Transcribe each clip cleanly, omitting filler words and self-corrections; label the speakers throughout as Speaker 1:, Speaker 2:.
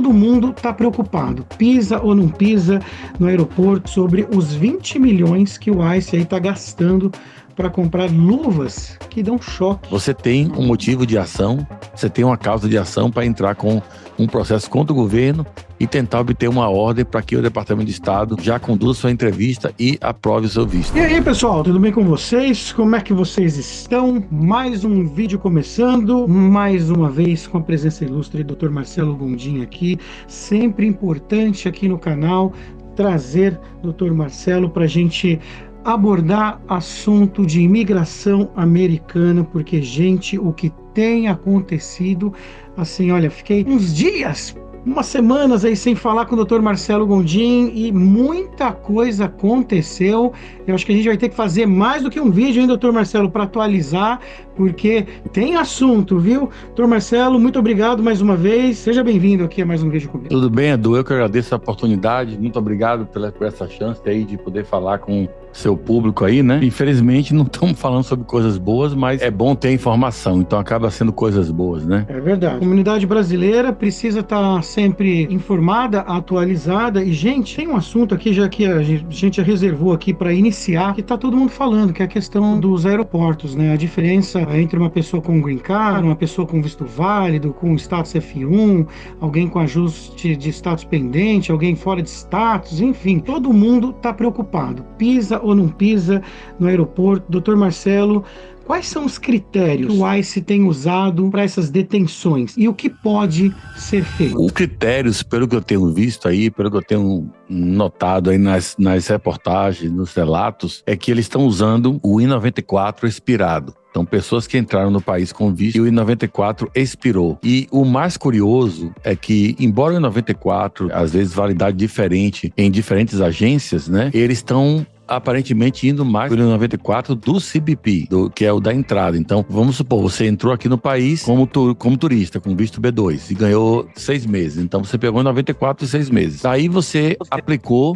Speaker 1: Todo mundo está preocupado, pisa ou não pisa no aeroporto, sobre os 20 milhões que o ICE aí está gastando para comprar luvas que dão choque.
Speaker 2: Você tem um motivo de ação, você tem uma causa de ação para entrar com um processo contra o governo e tentar obter uma ordem para que o Departamento de Estado já conduza sua entrevista e aprove o seu visto.
Speaker 1: E aí, pessoal, tudo bem com vocês? Como é que vocês estão? Mais um vídeo começando, mais uma vez com a presença ilustre do Dr. Marcelo Gondim aqui. Sempre importante aqui no canal trazer o Dr. Marcelo para a gente abordar assunto de imigração americana, porque, gente, o que tem acontecido, assim, olha, fiquei uns dias, umas semanas aí sem falar com o Dr. Marcelo Gondim e muita coisa aconteceu. Eu acho que a gente vai ter que fazer mais do que um vídeo, hein, Dr. Marcelo, para atualizar, porque tem assunto, viu? Dr. Marcelo, muito obrigado mais uma vez. Seja bem-vindo aqui a mais um vídeo comigo.
Speaker 2: Tudo bem, Edu? Eu que agradeço a oportunidade. Muito obrigado por essa chance aí de poder falar com seu público aí, né? Infelizmente não estamos falando sobre coisas boas, mas é bom ter informação, então acaba sendo coisas boas, né?
Speaker 1: É verdade. A comunidade brasileira precisa estar sempre informada, atualizada. E, gente, tem um assunto aqui já que a gente já reservou aqui para iniciar, que tá todo mundo falando, que é a questão dos aeroportos, né? A diferença entre uma pessoa com green card, uma pessoa com visto válido, com status F1, alguém com ajuste de status pendente, alguém fora de status, enfim, todo mundo tá preocupado. Pisa ou não pisa no aeroporto. Doutor Marcelo, quais são os critérios que o ICE tem usado para essas detenções e o que pode ser feito?
Speaker 2: Os critérios, pelo que eu tenho visto aí, pelo que eu tenho notado aí nas reportagens, nos relatos, é que eles estão usando o I-94 expirado. Então, pessoas que entraram no país com visto e o I-94 expirou. E o mais curioso é que, embora o I-94, às vezes, validade diferente em diferentes agências, né, eles estão aparentemente indo mais pelo 94 do CBP, que é o da entrada. Então, vamos supor, você entrou aqui no país como turista, com visto B2, e ganhou 6 meses. Então, você pegou em 94 e 6 meses. Daí você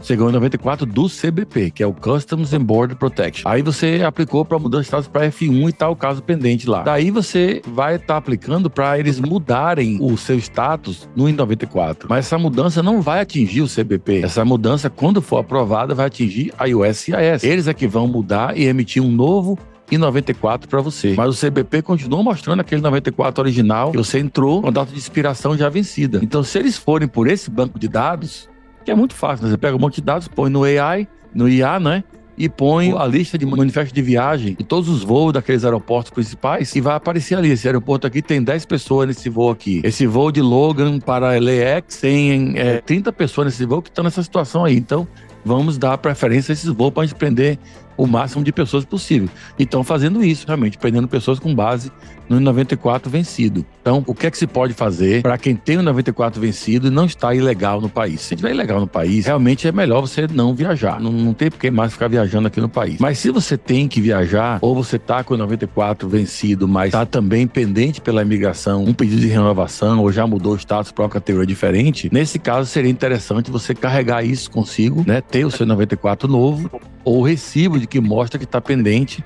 Speaker 2: ganhou em 94 do CBP, que é o Customs and Border Protection. Aí você aplicou para mudar de status para F1 e tá o caso pendente lá. Daí você vai estar aplicando para eles mudarem o seu status no I-94. Mas essa mudança não vai atingir o CBP. Essa mudança, quando for aprovada, vai atingir a USCIS. Eles é que vão mudar e emitir um novo I-94 para você. Mas o CBP continua mostrando aquele 94 original que você entrou com a data de expiração já vencida. Então, se eles forem por esse banco de dados, que é muito fácil, né? Você pega um monte de dados, põe no AI, no IA, né? E põe a lista de manifesto de viagem de todos os voos daqueles aeroportos principais e vai aparecer ali, esse aeroporto aqui tem 10 pessoas nesse voo aqui. Esse voo de Logan para LAX tem 30 pessoas nesse voo que estão nessa situação aí. Então, vamos dar preferência a esses voos para a gente prender o máximo de pessoas possível. E estão fazendo isso, realmente, prendendo pessoas com base no 94 vencido. Então, o que é que se pode fazer para quem tem o 94 vencido e não está ilegal no país? Se estiver ilegal no país, realmente é melhor você não viajar. Não tem por que mais ficar viajando aqui no país. Mas se você tem que viajar, ou você está com o 94 vencido, mas está também pendente pela imigração, um pedido de renovação, ou já mudou o status para uma categoria diferente, nesse caso seria interessante você carregar isso consigo, né? Ter o seu 94 novo, ou recibo de que mostra que está pendente,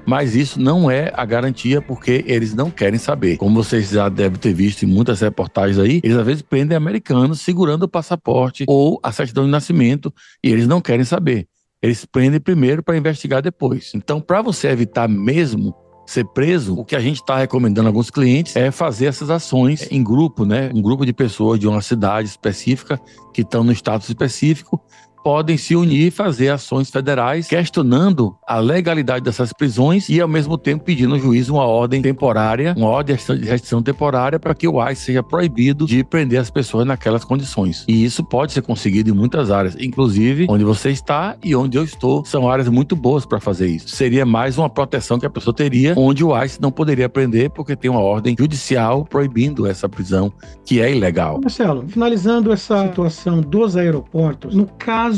Speaker 2: mas isso não é a garantia porque eles não querem saber. Como vocês já devem ter visto em muitas reportagens aí, eles às vezes prendem americanos segurando o passaporte ou a certidão de nascimento e eles não querem saber. Eles prendem primeiro para investigar depois. Então, para você evitar mesmo ser preso, o que a gente está recomendando a alguns clientes é fazer essas ações em grupo, né? Um grupo de pessoas de uma cidade específica que estão no status específico podem se unir e fazer ações federais questionando a legalidade dessas prisões e, ao mesmo tempo, pedindo ao juiz uma ordem temporária, uma ordem de restrição temporária para que o ICE seja proibido de prender as pessoas naquelas condições. E isso pode ser conseguido em muitas áreas, inclusive onde você está e onde eu estou, são áreas muito boas para fazer isso. Seria mais uma proteção que a pessoa teria, onde o ICE não poderia prender porque tem uma ordem judicial proibindo essa prisão, que é ilegal.
Speaker 1: Marcelo, finalizando essa situação dos aeroportos, no caso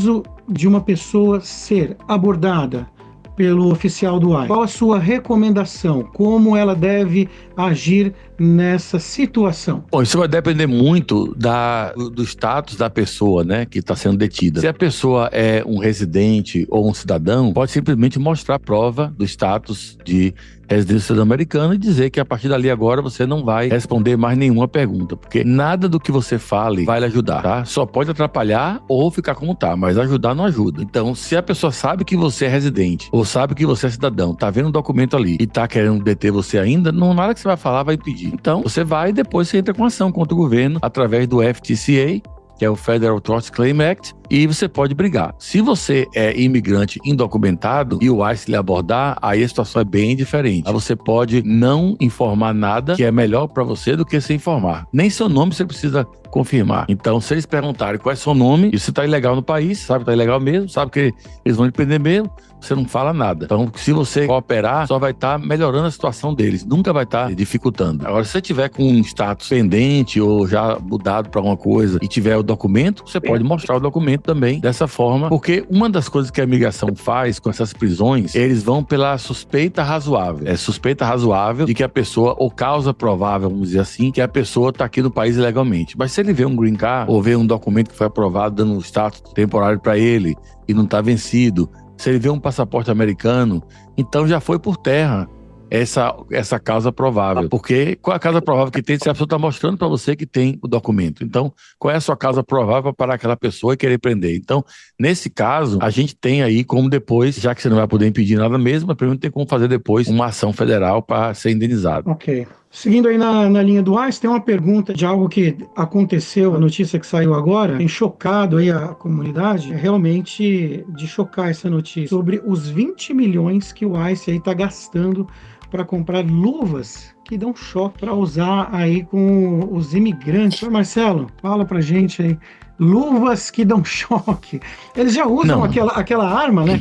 Speaker 1: de uma pessoa ser abordada pelo oficial do ICE, qual a sua recomendação? Como ela deve agir nessa situação?
Speaker 2: Bom, isso vai depender muito do status da pessoa, né, que está sendo detida. Se a pessoa é um residente ou um cidadão, pode simplesmente mostrar a prova do status de residência sul-americana e dizer que a partir dali agora você não vai responder mais nenhuma pergunta, porque nada do que você fale vai lhe ajudar, tá? Só pode atrapalhar ou ficar como tá, mas ajudar não ajuda. Então, se a pessoa sabe que você é residente ou sabe que você é cidadão, tá vendo um documento ali e tá querendo deter você ainda, não nada que você vai falar vai impedir. Então, você vai e depois você entra com ação contra o governo através do FTCA, que é o Federal Tort Claim Act, e você pode brigar. Se você é imigrante indocumentado e o ICE lhe abordar, aí a situação é bem diferente. Aí você pode não informar nada, que é melhor para você do que se informar. Nem seu nome você precisa confirmar. Então, se eles perguntarem qual é seu nome, e você está ilegal no país, sabe que está ilegal mesmo, sabe que eles vão lhe prender mesmo, você não fala nada. Então, se você cooperar, só vai estar melhorando a situação deles, nunca vai estar dificultando. Agora, se você tiver com um status pendente ou já mudado para alguma coisa e tiver o documento, você pode mostrar o documento também dessa forma, porque uma das coisas que a imigração faz com essas prisões, eles vão pela suspeita razoável. É suspeita razoável de que a pessoa, ou causa provável, vamos dizer assim, que a pessoa está aqui no país ilegalmente. Mas se ele vê um green card ou vê um documento que foi aprovado dando um status temporário para ele e não está vencido, se ele vê um passaporte americano, então já foi por terra essa causa provável. Porque qual é a causa provável que tem se a pessoa está mostrando para você que tem o documento? Então, qual é a sua causa provável para aquela pessoa e querer prender? Então, nesse caso, a gente tem aí como depois, já que você não vai poder impedir nada mesmo, mas primeiro tem como fazer depois uma ação federal para ser indenizado.
Speaker 1: Ok. Seguindo aí na linha do ICE, tem uma pergunta de algo que aconteceu, a notícia que saiu agora, tem chocado aí a comunidade, é realmente de chocar essa notícia, sobre os 20 milhões que o ICE aí está gastando para comprar luvas que dão choque para usar aí com os imigrantes. Ô Marcelo, fala pra gente aí. Luvas que dão choque. Eles já usam aquela arma, né?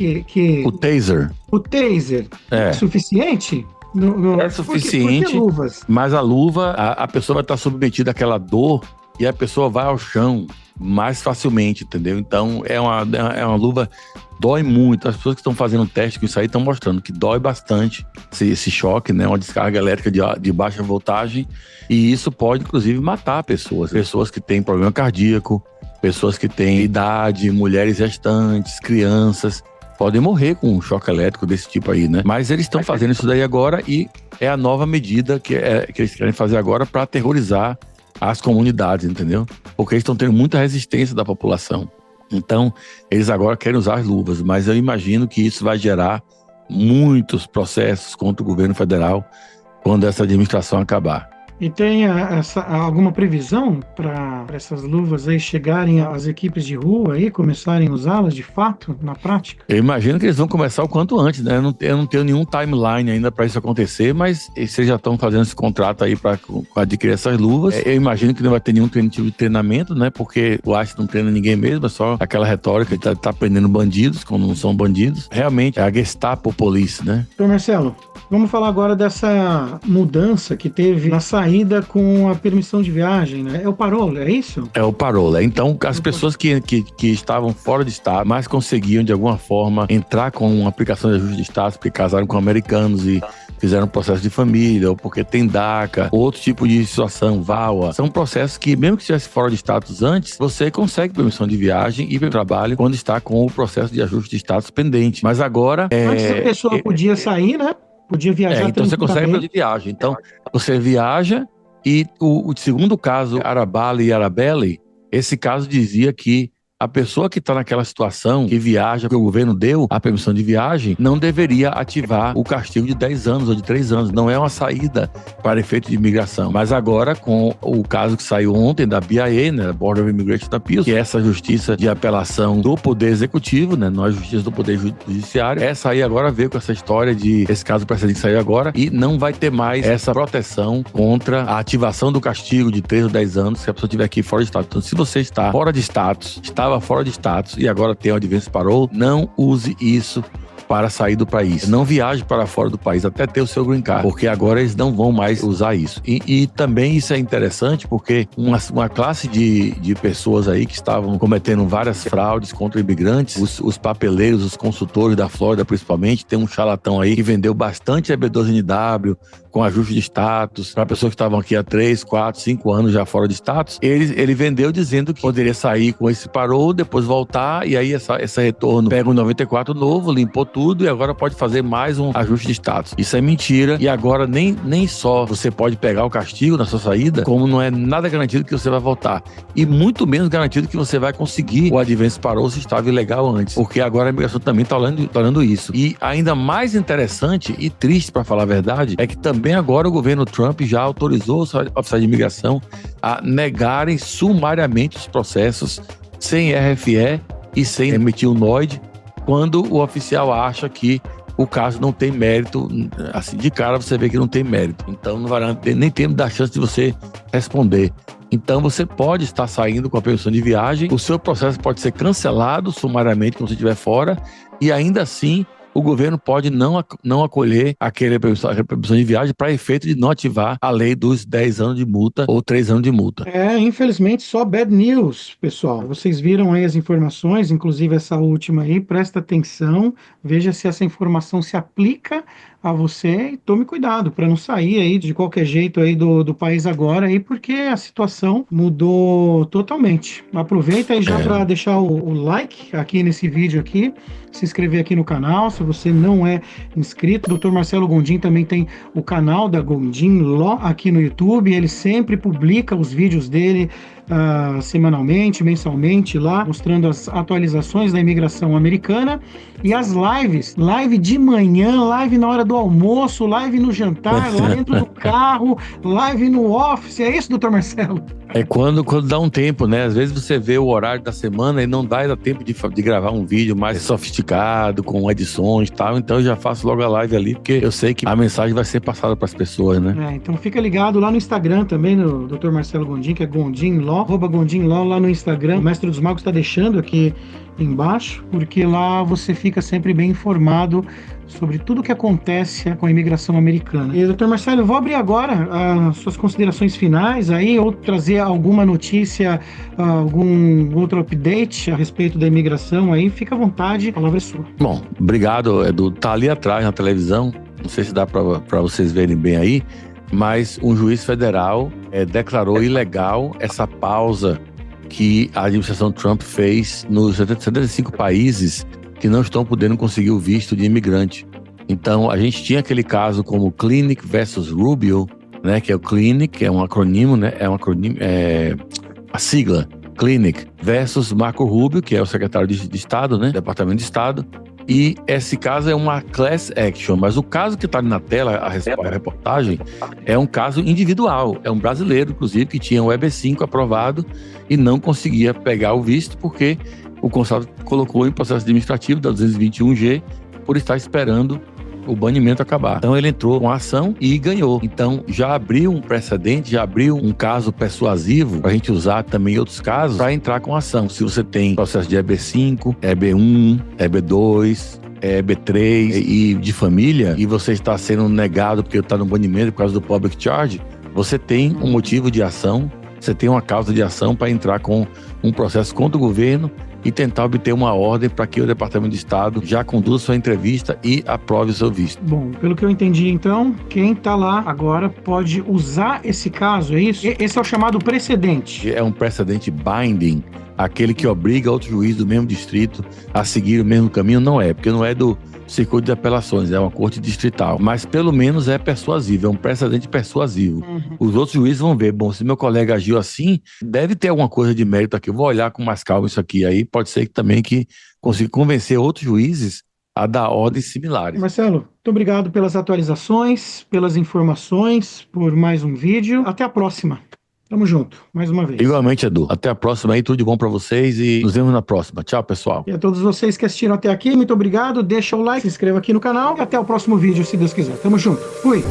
Speaker 2: O taser.
Speaker 1: O taser. É suficiente?
Speaker 2: É suficiente,
Speaker 1: por que luvas?
Speaker 2: Mas a luva, a pessoa vai estar submetida àquela dor e a pessoa vai ao chão mais facilmente, entendeu? Então, é uma luva, dói muito. As pessoas que estão fazendo teste com isso aí estão mostrando que dói bastante esse choque, né? Uma descarga elétrica de baixa voltagem, e isso pode, inclusive, matar pessoas. Pessoas que têm problema cardíaco, pessoas que têm idade, mulheres gestantes, crianças, podem morrer com um choque elétrico desse tipo aí, né? Mas eles estão fazendo isso daí agora e é a nova medida que eles querem fazer agora para aterrorizar as comunidades, entendeu? Porque eles estão tendo muita resistência da população. Então, eles agora querem usar as luvas, mas eu imagino que isso vai gerar muitos processos contra o governo federal quando essa administração acabar.
Speaker 1: E tem alguma previsão para essas luvas aí chegarem às equipes de rua aí, começarem a usá-las de fato, na prática?
Speaker 2: Eu imagino que eles vão começar o quanto antes, né? Eu não tenho nenhum timeline ainda para isso acontecer, mas vocês já estão fazendo esse contrato aí para adquirir essas luvas. Eu imagino que não vai ter nenhum tipo de treinamento, né? Porque o ICE não treina ninguém mesmo, é só aquela retórica de tá prendendo bandidos quando não são bandidos. Realmente, é a Gestapo Police, né?
Speaker 1: Então, Marcelo, vamos falar agora dessa mudança que teve na saída com a permissão de viagem, né? É o parole, é isso?
Speaker 2: É o parole. Então, as pessoas que estavam fora de estado, mas conseguiam, de alguma forma, entrar com uma aplicação de ajuste de status, porque casaram com americanos e fizeram um processo de família, ou porque tem DACA, outro tipo de situação, VAWA. São processos que, mesmo que estivesse fora de status antes, você consegue permissão de viagem e trabalho quando está com o processo de ajuste de status pendente. Mas agora...
Speaker 1: Antes a pessoa podia sair, né? Podia viajar.
Speaker 2: Então você consegue fazer viagem. Então você viaja e o segundo caso, Arabali e Arabelli, esse caso dizia que a pessoa que está naquela situação, que viaja, que o governo deu a permissão de viagem, não deveria ativar o castigo de 10 anos ou de 3 anos. Não é uma saída para efeito de imigração. Mas agora, com o caso que saiu ontem da BIA, né, Board of Immigration Appeals, que é essa justiça de apelação do Poder Executivo, né, não é justiça do Poder Judiciário, essa aí agora veio com essa história de esse caso precedente saiu agora e não vai ter mais essa proteção contra a ativação do castigo de 3 ou 10 anos se a pessoa estiver aqui fora de status. Então, se você está fora de status, estava fora de status e agora tem o advance parole, não use isso para sair do país. Não viaje para fora do país até ter o seu green card, porque agora eles não vão mais usar isso. E também isso é interessante porque uma classe de pessoas aí que estavam cometendo várias fraudes contra imigrantes, os papeleiros, os consultores da Flórida principalmente, tem um charlatão aí que vendeu bastante EB12NW, com ajuste de status, para pessoas que estavam aqui há 3, 4, 5 anos já fora de status. Ele vendeu dizendo que poderia sair com esse parou, depois voltar, e aí esse retorno pega um 94 novo, limpou tudo e agora pode fazer mais um ajuste de status. Isso é mentira, e agora nem só você pode pegar o castigo na sua saída, como não é nada garantido que você vai voltar. E muito menos garantido que você vai conseguir o Advance Parole se estava ilegal antes, porque agora a imigração também está olhando isso. E ainda mais interessante e triste, para falar a verdade, é que também agora o governo Trump já autorizou os oficiais de imigração a negarem sumariamente os processos sem RFE e sem emitir o NOID, quando o oficial acha que o caso não tem mérito. Assim, de cara você vê que não tem mérito. Então não vai nem tempo da chance de você responder. Então você pode estar saindo com a permissão de viagem, o seu processo pode ser cancelado sumariamente quando você estiver fora, e ainda assim o governo pode não acolher aquela permissão de viagem para efeito de não ativar a lei dos 10 anos de multa ou 3 anos de multa.
Speaker 1: Infelizmente, só bad news, pessoal. Vocês viram aí as informações, inclusive essa última aí, presta atenção, veja se essa informação se aplica a você e tome cuidado para não sair aí de qualquer jeito aí do país agora aí, porque a situação mudou totalmente. Aproveita aí já para deixar o like aqui nesse vídeo aqui, se inscrever aqui no canal, se você não é inscrito. O Dr. Marcelo Gondim também tem o canal da Gondim Law aqui no YouTube, ele sempre publica os vídeos dele semanalmente, mensalmente lá, mostrando as atualizações da imigração americana e as live de manhã, live na hora do almoço, live no jantar, lá dentro do carro, live no office. É isso, doutor Marcelo?
Speaker 2: É quando dá um tempo, né? Às vezes você vê o horário da semana e não dá tempo de gravar um vídeo mais sofisticado, com edições e tal, então eu já faço logo a live ali, porque eu sei que a mensagem vai ser passada para as pessoas, né?
Speaker 1: Então fica ligado lá no Instagram também, no Dr. Marcelo Gondim, que é Gondim Law, @Gondim Law lá no Instagram. O Mestre dos Magos está deixando aqui embaixo, porque lá você fica sempre bem informado sobre tudo o que acontece com a imigração americana. E, doutor Marcelo, eu vou abrir agora as suas considerações finais aí, ou trazer alguma notícia, algum outro update a respeito da imigração aí. Fica à vontade, a palavra é sua.
Speaker 2: Bom, obrigado, Edu. Tá ali atrás na televisão, não sei se dá para vocês verem bem aí, mas um juiz federal declarou ilegal essa pausa que a administração Trump fez nos 75 países que não estão podendo conseguir o visto de imigrante. Então, a gente tinha aquele caso como Clinic versus Rubio, né, que é o Clinic, é um acronimo, né, a sigla Clinic versus Marco Rubio, que é o secretário de Estado, né, Departamento de Estado. E esse caso é uma class action, mas o caso que está ali na tela, a reportagem, é um caso individual. É um brasileiro, inclusive, que tinha o EB5 aprovado e não conseguia pegar o visto porque o consulado colocou em processo administrativo da 221G por estar esperando o banimento acabar. Então ele entrou com a ação e ganhou. Então já abriu um precedente, já abriu um caso persuasivo para a gente usar também em outros casos para entrar com a ação. Se você tem processo de EB5, EB1, EB2, EB3 e de família, e você está sendo negado porque está no banimento por causa do public charge, você tem um motivo de ação, você tem uma causa de ação para entrar com um processo contra o governo e tentar obter uma ordem para que o Departamento de Estado já conduza sua entrevista e aprove o seu visto.
Speaker 1: Bom, pelo que eu entendi, então, quem está lá agora pode usar esse caso, é isso? Esse é o chamado precedente.
Speaker 2: É um precedente binding, aquele que obriga outro juiz do mesmo distrito a seguir o mesmo caminho. Não é, porque não é do Circuito de Apelações, é uma corte distrital, mas pelo menos é persuasivo, é um precedente persuasivo. Os outros juízes vão ver, bom, se meu colega agiu assim, deve ter alguma coisa de mérito aqui, eu vou olhar com mais calma isso aqui, aí pode ser que também que consiga convencer outros juízes a dar ordens similares.
Speaker 1: Marcelo, muito obrigado pelas atualizações, pelas informações, por mais um vídeo. Até a próxima. Tamo junto, mais uma vez.
Speaker 2: Igualmente, Edu. Até a próxima aí, tudo de bom pra vocês e nos vemos na próxima. Tchau, pessoal.
Speaker 1: E a todos vocês que assistiram até aqui, muito obrigado. Deixa o like, se inscreva aqui no canal e até o próximo vídeo, se Deus quiser. Tamo junto. Fui!